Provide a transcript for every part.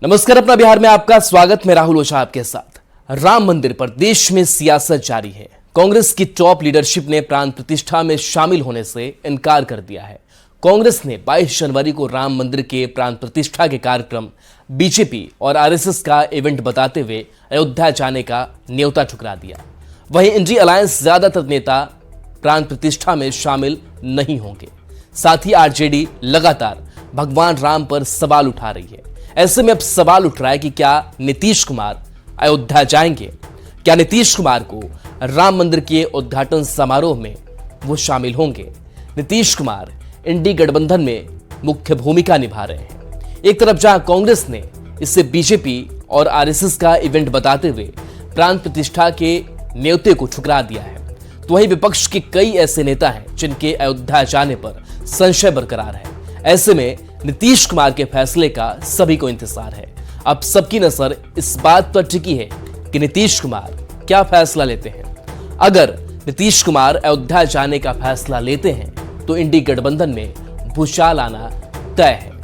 नमस्कार, अपना बिहार में आपका स्वागत। मैं राहुल ओझा आपके साथ। राम मंदिर पर देश में सियासत जारी है। कांग्रेस की टॉप लीडरशिप ने प्राण प्रतिष्ठा में शामिल होने से इनकार कर दिया है। कांग्रेस ने 22 जनवरी को राम मंदिर के प्राण प्रतिष्ठा के कार्यक्रम बीजेपी और आरएसएस का इवेंट बताते हुए अयोध्या जाने का न्योता ठुकरा दिया। वहीं इंडी अलायंस ज्यादातर नेता प्राण प्रतिष्ठा में शामिल नहीं होंगे। साथ ही आरजेडी लगातार भगवान राम पर सवाल उठा रही है। ऐसे में अब सवाल उठ रहा है कि क्या नीतीश कुमार अयोध्या जाएंगे? क्या नीतीश कुमार को राम मंदिर के उद्घाटन समारोह में वो शामिल होंगे? नीतीश कुमार इंडी गठबंधन में मुख्य भूमिका निभा रहे हैं। एक तरफ जहां कांग्रेस ने इसे बीजेपी और आरएसएस का इवेंट बताते हुए प्राण प्रतिष्ठा के न्योते को ठुकरा दिया है, तो वहीं विपक्ष के कई ऐसे नेता हैं जिनके अयोध्या जाने पर संशय बरकरार है। ऐसे में नीतीश कुमार के फैसले का सभी को इंतजार है। अब सबकी नजर इस बात पर टिकी है कि नीतीश कुमार क्या फैसला लेते हैं। अगर नीतीश कुमार अयोध्या जाने का फैसला लेते हैं तो इंडी गठबंधन में भूचाल आना तय है।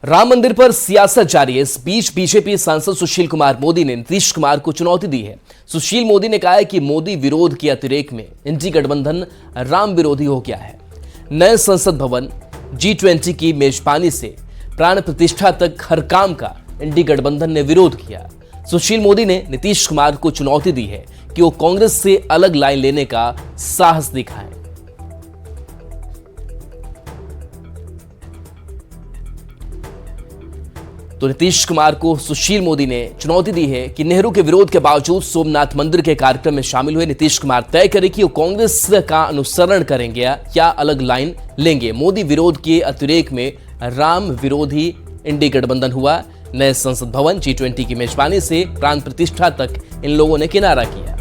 राम मंदिर पर सियासत जारी है। इस बीच बीजेपी सांसद सुशील कुमार मोदी ने नीतीश कुमार को चुनौती दी है। सुशील मोदी ने कहा है कि मोदी विरोध के अतिरेक में इंडी गठबंधन राम विरोधी हो गया है। नए संसद भवन, G20 की मेजबानी से प्राण प्रतिष्ठा तक हर काम का इंडी गठबंधन ने विरोध किया। सुशील मोदी ने नीतीश कुमार को चुनौती दी है कि वो कांग्रेस से अलग लाइन लेने का साहस दिखाएं। तो नीतीश कुमार को सुशील मोदी ने चुनौती दी है कि नेहरू के विरोध के बावजूद सोमनाथ मंदिर के कार्यक्रम में शामिल हुए नीतीश कुमार तय करें कि वो कांग्रेस का अनुसरण करेंगे या अलग लाइन लेंगे। मोदी विरोध के अतिरेक में राम विरोधी इंडी गठबंधन हुआ। नए संसद भवन, G20 की मेजबानी से प्राण प्रतिष्ठा तक इन लोगों ने किनारा किया।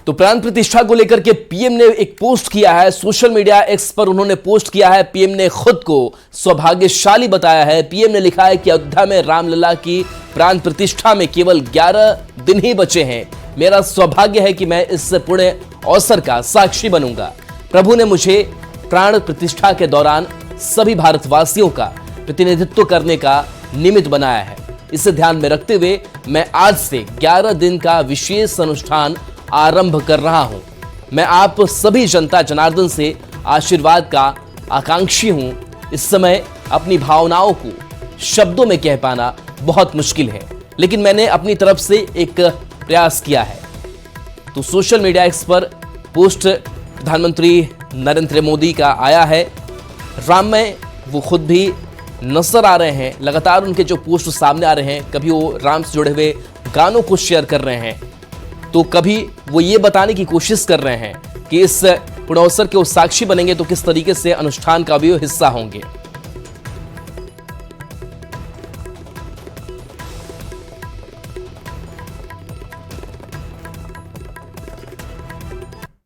तो प्राण प्रतिष्ठा को लेकर के पीएम ने एक पोस्ट किया है। सोशल मीडिया एक्स पर उन्होंने पोस्ट किया है। पीएम ने खुद को सौभाग्यशाली बताया है। पीएम ने लिखा है कि अयोध्या में रामलला की प्राण प्रतिष्ठा में केवल 11 दिन ही बचे हैं। मेरा सौभाग्य है कि मैं इस पुण्य अवसर का साक्षी बनूंगा। प्रभु ने मुझे प्राण प्रतिष्ठा के दौरान सभी भारतवासियों का प्रतिनिधित्व करने का निमित्त बनाया है। इसे ध्यान में रखते हुए मैं आज से 11 दिन का विशेष अनुष्ठान आरंभ कर रहा हूं। मैं आप सभी जनता जनार्दन से आशीर्वाद का आकांक्षी हूं। इस समय अपनी भावनाओं को शब्दों में कह पाना बहुत मुश्किल है, लेकिन मैंने अपनी तरफ से एक प्रयास किया है। तो सोशल मीडिया एक्स पर पोस्ट प्रधानमंत्री नरेंद्र मोदी का आया है। राम में वो खुद भी नजर आ रहे हैं। लगातार उनके जो पोस्ट सामने आ रहे हैं, कभी वो राम से जुड़े हुए गानों को शेयर कर रहे हैं, तो कभी वो ये बताने की कोशिश कर रहे हैं कि इस पुण्य अवसर के वो साक्षी बनेंगे तो किस तरीके से अनुष्ठान का भी वो हिस्सा होंगे।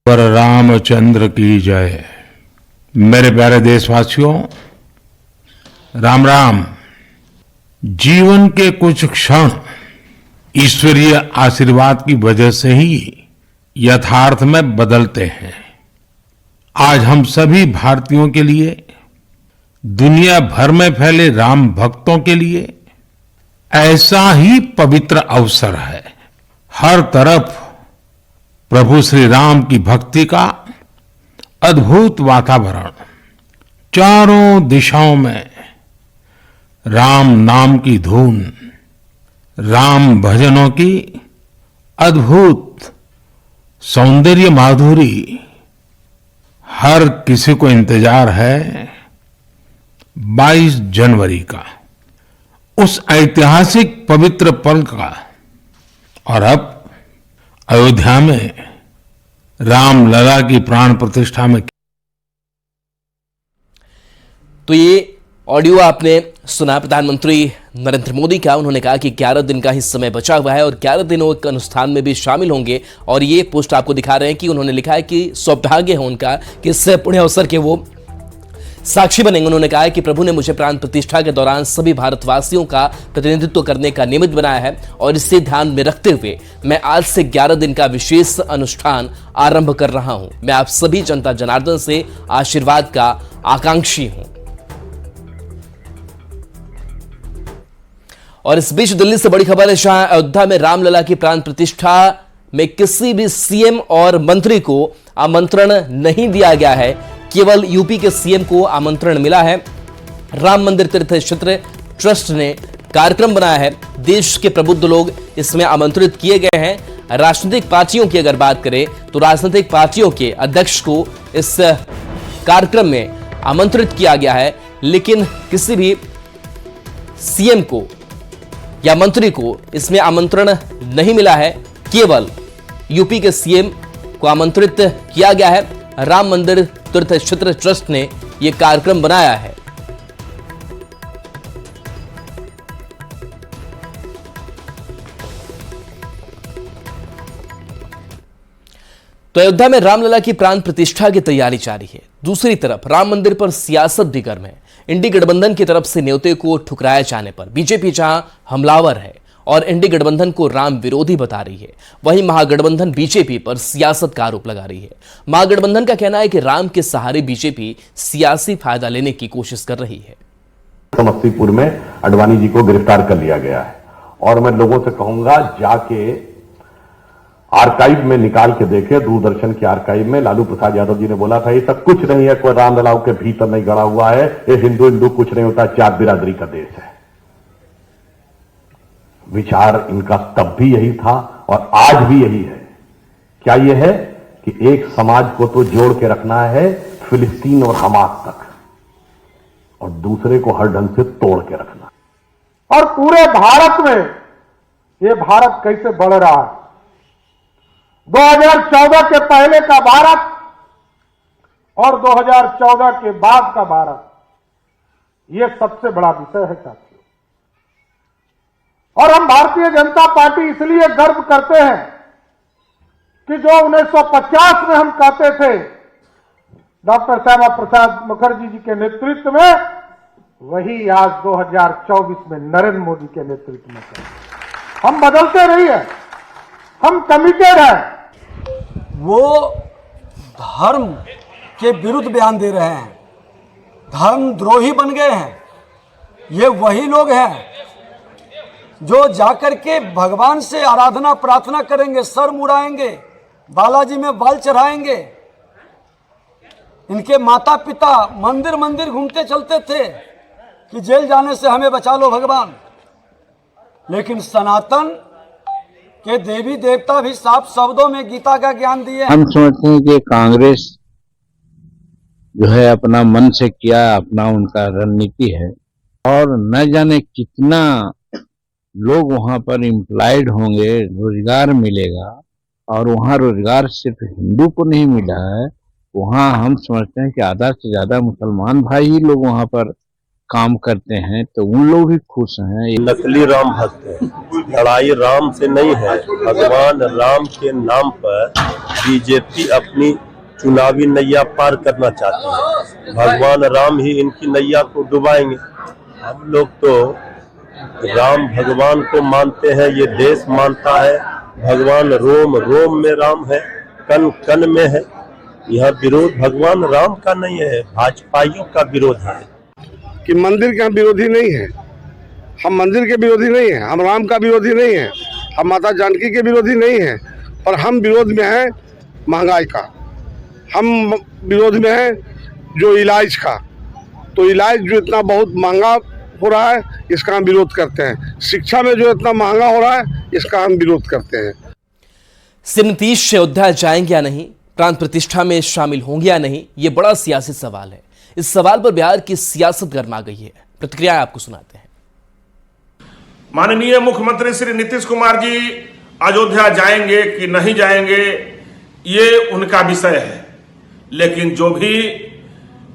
पर रामचंद्र की जय। मेरे प्यारे देशवासियों, राम राम। जीवन के कुछ क्षण ईश्वरीय आशीर्वाद की वजह से ही यथार्थ में बदलते हैं। आज हम सभी भारतीयों के लिए, दुनिया भर में फैले राम भक्तों के लिए ऐसा ही पवित्र अवसर है। हर तरफ प्रभु श्री राम की भक्ति का अद्भुत वातावरण, चारों दिशाओं में राम नाम की धुन, राम भजनों की अद्भुत सौंदर्य माधुरी। हर किसी को इंतजार है 22 जनवरी का, उस ऐतिहासिक पवित्र पल का। और अब अयोध्या में रामलला की प्राण प्रतिष्ठा में तो ये ऑडियो आपने सुना प्रधानमंत्री नरेंद्र मोदी का। उन्होंने कहा कि 11 दिन का ही समय बचा हुआ है और 11 दिनों के अनुष्ठान में भी शामिल होंगे। और ये पोस्ट आपको दिखा रहे हैं कि उन्होंने लिखा है कि सौभाग्य है उनका कि इस पुण्य अवसर के वो साक्षी बनेंगे। उन्होंने कहा है कि प्रभु ने मुझे प्राण प्रतिष्ठा के दौरान सभी भारतवासियों का प्रतिनिधित्व करने का निमित्त बनाया है और इसे ध्यान में रखते हुए मैं आज से 11 दिन का विशेष अनुष्ठान आरंभ कर रहा हूं। मैं आप सभी जनता जनार्दन से आशीर्वाद का आकांक्षी हूं। और इस बीच दिल्ली से बड़ी खबर है, जहां अयोध्या में रामलला की प्राण प्रतिष्ठा में किसी भी सीएम और मंत्री को आमंत्रण नहीं दिया गया है। केवल यूपी के सीएम को आमंत्रण मिला है। राम मंदिर तीर्थ क्षेत्र ट्रस्ट ने कार्यक्रम बनाया है। देश के प्रबुद्ध लोग इसमें आमंत्रित किए गए हैं। राजनीतिक पार्टियों की अगर बात करें तो राजनीतिक पार्टियों के अध्यक्ष को इस कार्यक्रम में आमंत्रित किया गया है, लेकिन किसी भी सीएम को या मंत्री को इसमें आमंत्रण नहीं मिला है। केवल यूपी के सीएम को आमंत्रित किया गया है। राम मंदिर तीर्थ क्षेत्र ट्रस्ट ने यह कार्यक्रम बनाया है। तो अयोध्या में रामलला की प्राण प्रतिष्ठा की तैयारी जारी है। दूसरी तरफ राम मंदिर पर सियासत भी गर्म है। इंडी गठबंधन की तरफ से न्योते को ठुकराए जाने पर बीजेपी जहां हमलावर है और इंडी गठबंधन को राम विरोधी बता रही है, वहीं महागठबंधन बीजेपी पर सियासत का आरोप लगा रही है। महागठबंधन का कहना है कि राम के सहारे बीजेपी सियासी फायदा लेने की कोशिश कर रही है। समस्तीपुर में अडवाणी जी को गिरफ्तार कर लिया गया है और मैं लोगों से कहूंगा जाके आर्काइव में निकाल के देखे, दूरदर्शन के आर्काइव में लालू प्रसाद यादव जी ने बोला था ये सब कुछ नहीं है, कोई रामलला के भीतर नहीं गड़ा हुआ है, ये हिंदू कुछ नहीं होता, चार बिरादरी का देश है। विचार इनका तब भी यही था और आज भी यही है। क्या यह है कि एक समाज को तो जोड़ के रखना है फिलिस्तीन और हमास तक और दूसरे को हर ढंग से तोड़ के रखना। और पूरे भारत में ये भारत कैसे बढ़ रहा है। 2014 के पहले का भारत और 2014 के बाद का भारत, यह सबसे बड़ा विषय है साथियों। और हम भारतीय जनता पार्टी इसलिए गर्व करते हैं कि जो 1950 में हम कहते थे डॉक्टर श्यामा प्रसाद मुखर्जी जी के नेतृत्व में, वही आज 2024 में नरेंद्र मोदी के नेतृत्व में कर। हम बदलते नहीं है, हम कमिटेड हैं। वो धर्म के विरुद्ध बयान दे रहे हैं, धर्मद्रोही बन गए हैं। ये वही लोग हैं जो जाकर के भगवान से आराधना प्रार्थना करेंगे, सर मुड़ाएंगे, बालाजी में बाल चढ़ाएंगे। इनके माता पिता मंदिर मंदिर घूमते चलते थे कि जेल जाने से हमें बचा लो भगवान, लेकिन सनातन के देवी देवता भी साफ शब्दों में गीता का ज्ञान दिए। हम समझते हैं कि कांग्रेस जो है अपना मन से किया, अपना उनका रणनीति है और न जाने कितना लोग वहां पर एम्प्लॉयड होंगे, रोजगार मिलेगा। और वहां रोजगार सिर्फ हिंदू को नहीं मिला है, वहां हम समझते हैं कि आधा से ज्यादा मुसलमान भाई ही लोग वहां पर काम करते हैं, तो उन लोग भी खुश हैं। नकली राम भक्त है, लड़ाई राम से नहीं है। भगवान राम के नाम पर बीजेपी अपनी चुनावी नैया पार करना चाहती है। भगवान राम ही इनकी नैया को डुबाएंगे। हम लोग तो राम भगवान को मानते हैं, ये देश मानता है। भगवान रोम रोम में राम है, कण कण में है। यह विरोध भगवान राम का नहीं है, भाजपाइयों का विरोध है। कि मंदिर के हम विरोधी नहीं है, हम मंदिर के विरोधी नहीं है, हम राम का विरोधी नहीं है, हम माता जानकी के विरोधी नहीं है, पर हम विरोध में हैं महंगाई का, हम विरोध में हैं जो इलाज का। तो इलाज जो इतना बहुत महंगा हो रहा है इसका हम विरोध करते हैं। शिक्षा में जो इतना महंगा हो रहा है इसका हम विरोध करते हैं। सीएम नीतीश अयोध्या जाएंगे या नहीं, प्राण प्रतिष्ठा में शामिल होंगे या नहीं, ये बड़ा सियासी सवाल है। इस सवाल पर बिहार की सियासत गर्मा गई है। प्रतिक्रिया आपको सुनाते हैं। माननीय मुख्यमंत्री श्री नीतीश कुमार जी अयोध्या जाएंगे कि नहीं जाएंगे ये उनका विषय है, लेकिन जो भी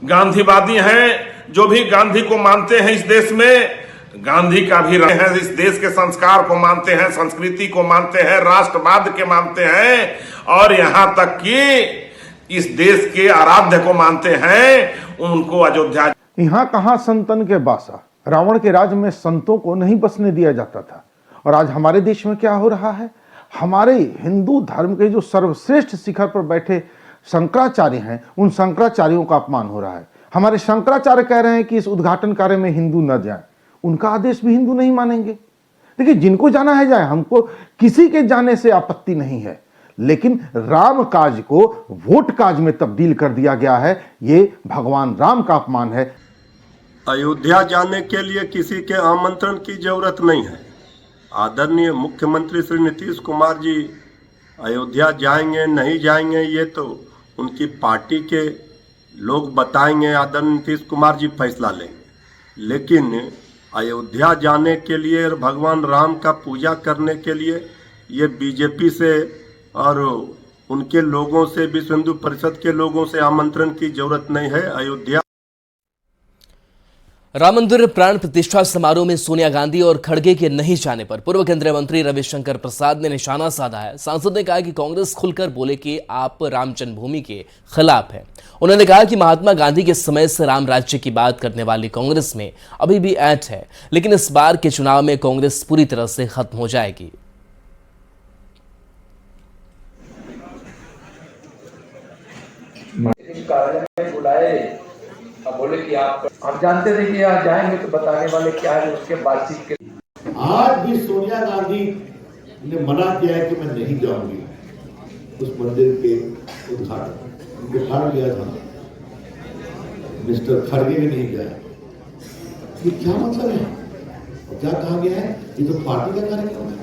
गांधीवादी हैं, जो भी गांधी को मानते हैं इस देश में, गांधी का भी रहे हैं, इस देश के संस्कार को मानते हैं, संस्कृति को मानते हैं, राष्ट्रवाद के मानते हैं, और यहां तक कि इस देश के आराध्य को मानते हैं, उनको अयोध्या। यहाँ कहाँ संतन के बासा, रावण के राज में संतों को नहीं बसने दिया जाता था। और आज हमारे देश में क्या हो रहा है, हमारे हिंदू धर्म के जो सर्वश्रेष्ठ शिखर पर बैठे शंकराचार्य हैं, उन शंकराचार्यों का अपमान हो रहा है। हमारे शंकराचार्य कह रहे हैं कि इस उद्घाटन कार्य में हिंदू न जाए, उनका आदेश भी हिंदू नहीं मानेंगे। देखिए, जिनको जाना है जाए, हमको किसी के जाने से आपत्ति नहीं है, लेकिन राम काज को वोट काज में तब्दील कर दिया गया है, ये भगवान राम का अपमान है। अयोध्या जाने के लिए किसी के आमंत्रण की जरूरत नहीं है। आदरणीय मुख्यमंत्री श्री नीतीश कुमार जी अयोध्या जाएंगे नहीं जाएंगे ये तो उनकी पार्टी के लोग बताएंगे, आदरणीय नीतीश कुमार जी फैसला लेंगे। लेकिन अयोध्या जाने के लिए और भगवान राम का पूजा करने के लिए ये बीजेपी से और उनके लोगों से, विश्व हिंदू परिषद के लोगों से आमंत्रण की जरूरत नहीं है। अयोध्या राम मंदिर प्राण प्रतिष्ठा समारोह में सोनिया गांधी और खड़गे के नहीं जाने पर पूर्व केंद्रीय मंत्री रविशंकर प्रसाद ने निशाना साधा है। सांसद ने कहा कि कांग्रेस खुलकर बोले कि आप राम जन्मभूमि के खिलाफ है। उन्होंने कहा कि महात्मा गांधी के समय से राम राज्य की बात करने वाली कांग्रेस में अभी भी ऐंठ है, लेकिन इस बार के चुनाव में कांग्रेस पूरी तरह से खत्म हो जाएगी। बोले कि आप जानते थे कि यहाँ जाएंगे तो बताने वाले क्या है उसके बातचीत के। आज भी सोनिया गांधी ने मना किया है कि मैं नहीं जाऊंगी उस मंदिर के उद्घाटन, उनको फाड़ लिया था, मिस्टर खड़गे भी नहीं गया। ये क्या मतलब है और क्या कहा गया है, ये तो पार्टी का कार्यक्रम है,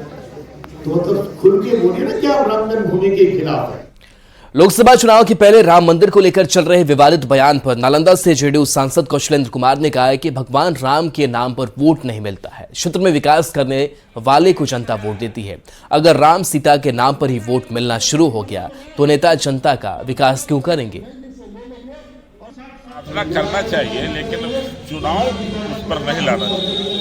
तो मतलब खुल के बोलिए ना क्या राम जन्मभूमि के खिलाफ है। लोकसभा चुनाव के पहले राम मंदिर को लेकर चल रहे विवादित बयान पर नालंदा से जेडीयू सांसद कौशलेंद्र कुमार ने कहा है कि भगवान राम के नाम पर वोट नहीं मिलता है, क्षेत्र में विकास करने वाले को जनता वोट देती है। अगर राम सीता के नाम पर ही वोट मिलना शुरू हो गया तो नेता जनता का विकास क्यों करेंगे। करना चाहिए लेकिन चुनाव उस पर नहीं लाना चाहिए,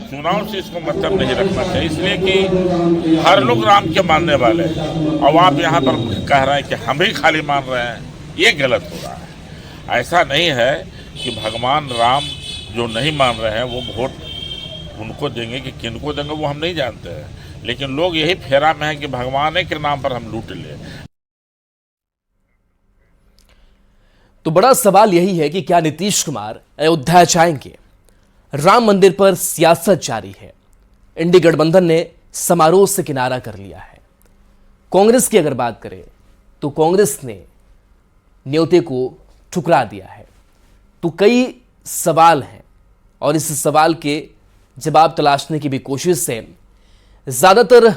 चुनाव से इसको मतलब नहीं रखना चाहिए, इसलिए कि हर लोग राम के मानने वाले हैं और आप यहाँ पर कह रहे हैं कि हम ही खाली मान रहे हैं, ये गलत हो रहा है। ऐसा नहीं है कि भगवान राम जो नहीं मान रहे हैं वो वोट उनको देंगे कि किनको देंगे वो हम नहीं जानते हैं, लेकिन लोग यही फेरा में है कि भगवान के नाम पर हम लूट ले। तो बड़ा सवाल यही है कि क्या नीतीश कुमार अयोध्या जाएंगे। राम मंदिर पर सियासत जारी है। इंडी गठबंधन ने समारोह से किनारा कर लिया है। कांग्रेस की अगर बात करें तो कांग्रेस ने न्योते को ठुकरा दिया है। तो कई सवाल हैं और इस सवाल के जवाब तलाशने की भी कोशिश से ज्यादातर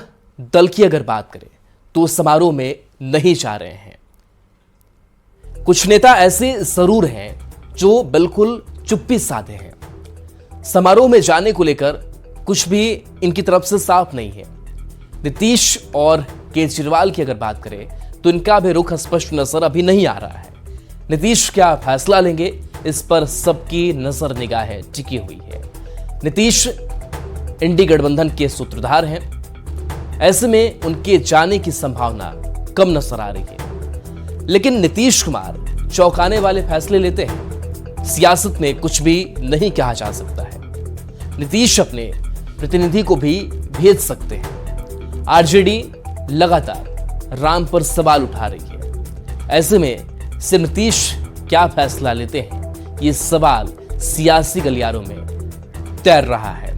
दल की अगर बात करें तो समारोह में नहीं जा रहे हैं। कुछ नेता ऐसे जरूर हैं जो बिल्कुल चुप्पी साधे हैं। समारोह में जाने को लेकर कुछ भी इनकी तरफ से साफ नहीं है। नीतीश और केजरीवाल की अगर बात करें तो इनका भी रुख स्पष्ट नजर अभी नहीं आ रहा है। नीतीश क्या फैसला लेंगे इस पर सबकी नजर निगाहें टिकी हुई है। नीतीश इंडी गठबंधन के सूत्रधार हैं, ऐसे में उनके जाने की संभावना कम नजर आ रही है। लेकिन नीतीश कुमार चौंकाने वाले फैसले लेते हैं। सियासत में कुछ भी नहीं कहा जा सकता है। नीतीश अपने प्रतिनिधि को भी भेज सकते हैं। आरजेडी लगातार राम पर सवाल उठा रही है। ऐसे में से नीतीश क्या फैसला लेते हैं, ये सवाल सियासी गलियारों में तैर रहा है।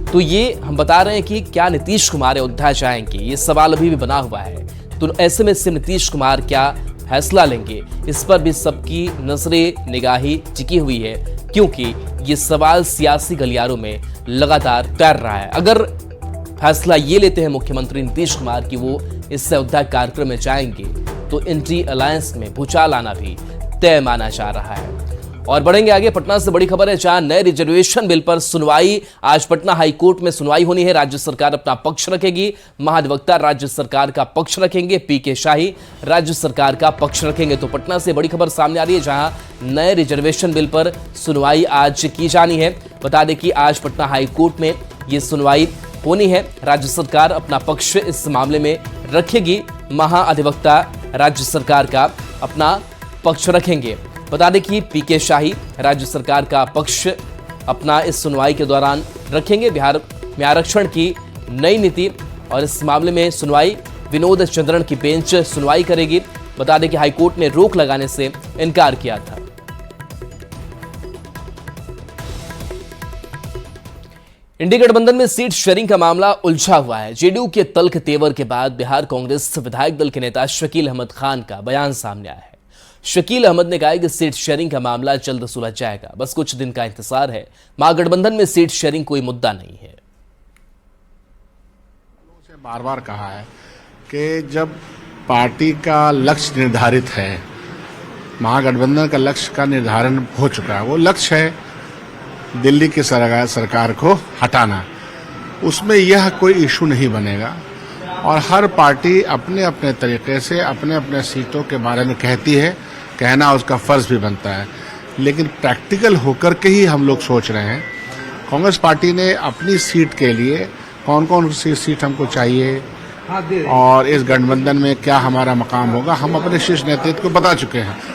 तो ये हम बता रहे हैं कि क्या नीतीश कुमार अयोध्या जाएंगे, ये सवाल अभी भी बना हुआ है। तो ऐसे में से नीतीश कुमार क्या फैसला लेंगे, इस पर भी सबकी नजरें निगाही टिकी हुई है, क्योंकि ये सवाल सियासी गलियारों में लगातार तैर रहा है। अगर फैसला ये लेते हैं मुख्यमंत्री नीतीश कुमार कि वो इस अयोध्या कार्यक्रम में जाएंगे तो इंडी अलायंस में भूचाल आना भी तय माना जा रहा है। और बढ़ेंगे आगे। पटना से बड़ी खबर है, जहां नए रिजर्वेशन बिल पर सुनवाई। आज पटना हाईकोर्ट में सुनवाई होनी है। राज्य सरकार अपना पक्ष रखेगी। महाधिवक्ता राज्य सरकार का पक्ष रखेंगे। पीके शाही राज्य सरकार का पक्ष रखेंगे। तो पटना से बड़ी खबर सामने आ रही है, जहां नए रिजर्वेशन बिल पर सुनवाई आज की जानी है। बता दें कि आज पटना हाईकोर्ट में यह सुनवाई होनी है। राज्य सरकार अपना पक्ष इस मामले में रखेगी। महाधिवक्ता राज्य सरकार का अपना पक्ष रखेंगे। बता दें कि पीके शाही राज्य सरकार का पक्ष अपना इस सुनवाई के दौरान रखेंगे। बिहार में आरक्षण की नई नीति और इस मामले में सुनवाई विनोद चंद्रन की बेंच सुनवाई करेगी। बता दें कि हाईकोर्ट ने रोक लगाने से इनकार किया था। इंडी गठबंधन में सीट शेयरिंग का मामला उलझा हुआ है। जेडीयू के तल्ख तेवर के बाद बिहार कांग्रेस विधायक दल के नेता शकील अहमद खान का बयान सामने आया है। शकील अहमद ने कहा है कि सीट शेयरिंग का मामला जल्द सुलझ जाएगा, बस कुछ दिन का इंतजार है। महागठबंधन में सीट शेयरिंग कोई मुद्दा नहीं है। बार बार कहा है कि जब पार्टी का लक्ष्य निर्धारित है, महागठबंधन का लक्ष्य का निर्धारण हो चुका है, वो लक्ष्य है दिल्ली की सरकार को हटाना, उसमें यह कोई इशू नहीं बनेगा। और हर पार्टी अपने अपने तरीके से अपने अपने सीटों के बारे में कहती है, कहना उसका फर्ज भी बनता है, लेकिन प्रैक्टिकल होकर के ही हम लोग सोच रहे हैं। कांग्रेस पार्टी ने अपनी सीट के लिए कौन कौन सी सीट हमको चाहिए और इस गठबंधन में क्या हमारा मकाम होगा, हम अपने शीर्ष नेतृत्व को बता चुके हैं।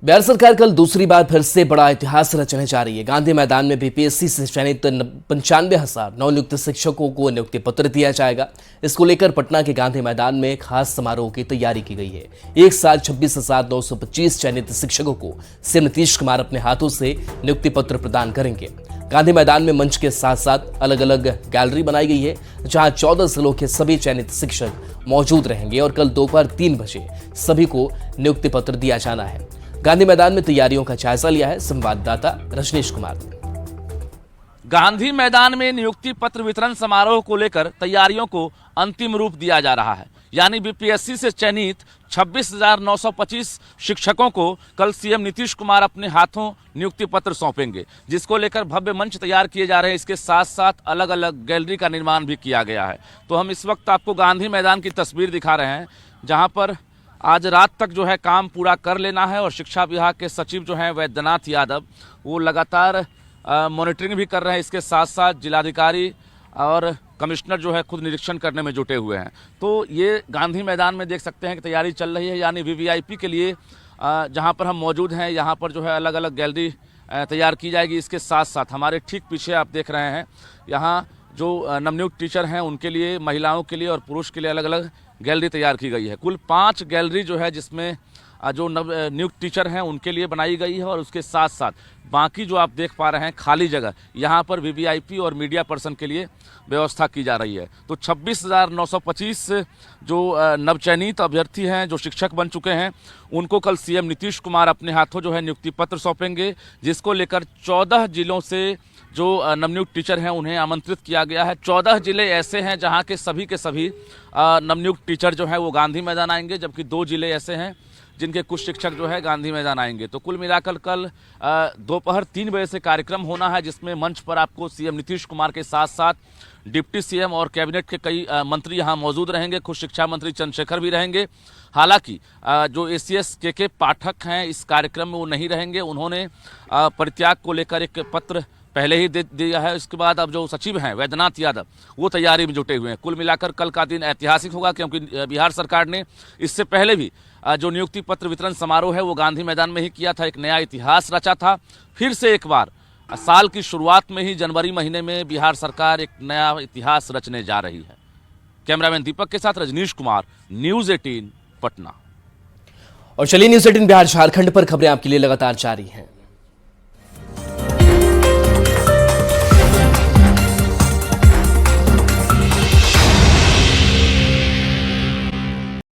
बिहार सरकार कल दूसरी बार फिर से बड़ा इतिहास रचने जा रही है। गांधी मैदान में बीपीएससी से चयनित 95,000 नवनियुक्त शिक्षकों को नियुक्ति पत्र दिया जाएगा। इसको लेकर पटना के गांधी मैदान में खास समारोह की तैयारी की गई है। एक साथ 26,925 चयनित शिक्षकों को सीएम नीतीश कुमार अपने हाथों से नियुक्ति पत्र प्रदान करेंगे। गांधी मैदान में मंच के साथ साथ अलग अलग गैलरी बनाई गई है, जहां 14 जिलों के सभी चयनित शिक्षक मौजूद रहेंगे और कल दोपहर 3 बजे सभी को नियुक्ति पत्र दिया जाना है। गांधी मैदान में तैयारियों का जायजा लिया है संवाददाता रजनीश कुमार ने। गांधी मैदान में नियुक्ति पत्र वितरण समारोह को लेकर तैयारियों को अंतिम रूप दिया जा रहा है। यानी बीपीएससी से चयनित 26,925 शिक्षकों को कल सीएम नीतीश कुमार अपने हाथों नियुक्ति पत्र सौंपेंगे, जिसको लेकर भव्य मंच तैयार किए जा रहे हैं। इसके साथ साथ अलग अलग गैलरी का निर्माण भी किया गया है। तो हम इस वक्त आपको गांधी मैदान की तस्वीर दिखा रहे हैं, जहां पर आज रात तक जो है काम पूरा कर लेना है। और शिक्षा विभाग के सचिव जो हैं वैद्यनाथ यादव, वो लगातार मॉनिटरिंग भी कर रहे हैं। इसके साथ साथ जिलाधिकारी और कमिश्नर जो है खुद निरीक्षण करने में जुटे हुए हैं। तो ये गांधी मैदान में देख सकते हैं कि तैयारी चल रही है। यानी वीवीआईपी के लिए जहां पर हम मौजूद हैं, यहाँ पर जो है अलग अलग गैलरी तैयार की जाएगी। इसके साथ साथ हमारे ठीक पीछे आप देख रहे हैं, यहाँ जो नवनियुक्त टीचर हैं उनके लिए, महिलाओं के लिए और पुरुष के लिए अलग अलग गैलरी तैयार की गई है। कुल 5 गैलरी जो है, जिसमें जो नियुक्त टीचर हैं उनके लिए बनाई गई है। और उसके साथ साथ बाकी जो आप देख पा रहे हैं खाली जगह, यहाँ पर वीवीआईपी और मीडिया पर्सन के लिए व्यवस्था की जा रही है। तो 26,925 जो नवचयनित अभ्यर्थी हैं, जो शिक्षक बन चुके हैं, उनको कल सीएम नीतीश कुमार अपने हाथों जो है नियुक्ति पत्र सौंपेंगे, जिसको लेकर 14 जिलों से जो नवनियुक्त टीचर हैं उन्हें आमंत्रित किया गया है। 14 जिले ऐसे हैं जहां के सभी नवनियुक्त टीचर जो हैं वो गांधी मैदान आएंगे, जबकि 2 जिले ऐसे हैं जिनके कुछ शिक्षक जो है गांधी मैदान आएंगे। तो कुल मिलाकर कल दोपहर 3 बजे से कार्यक्रम होना है, जिसमें मंच पर आपको सीएम नीतीश कुमार के साथ साथ डिप्टी सीएम और कैबिनेट के कई मंत्री यहाँ मौजूद रहेंगे। खुद शिक्षा मंत्री चंद्रशेखर भी रहेंगे। हालांकि जो एसीएस के पाठक हैं इस कार्यक्रम में वो नहीं रहेंगे। उन्होंने परित्याग को लेकर एक पत्र पहले ही दे दिया है। इसके बाद अब जो सचिव हैं वैद्यनाथ यादव, वो तैयारी में जुटे हुए हैं। कुल मिलाकर कल का दिन ऐतिहासिक होगा, क्योंकि बिहार सरकार ने इससे पहले भी जो नियुक्ति पत्र वितरण समारोह है वो गांधी मैदान में ही किया था। एक नया इतिहास रचा था। फिर से एक बार साल की शुरुआत में ही जनवरी महीने में बिहार सरकार एक नया इतिहास रचने जा रही है। कैमरामैन दीपक के साथ रजनीश कुमार, न्यूज़ 18 पटना। और चलिए न्यूज़ 18 बिहार झारखंड पर खबरें आपके लिए लगातार जारी हैं।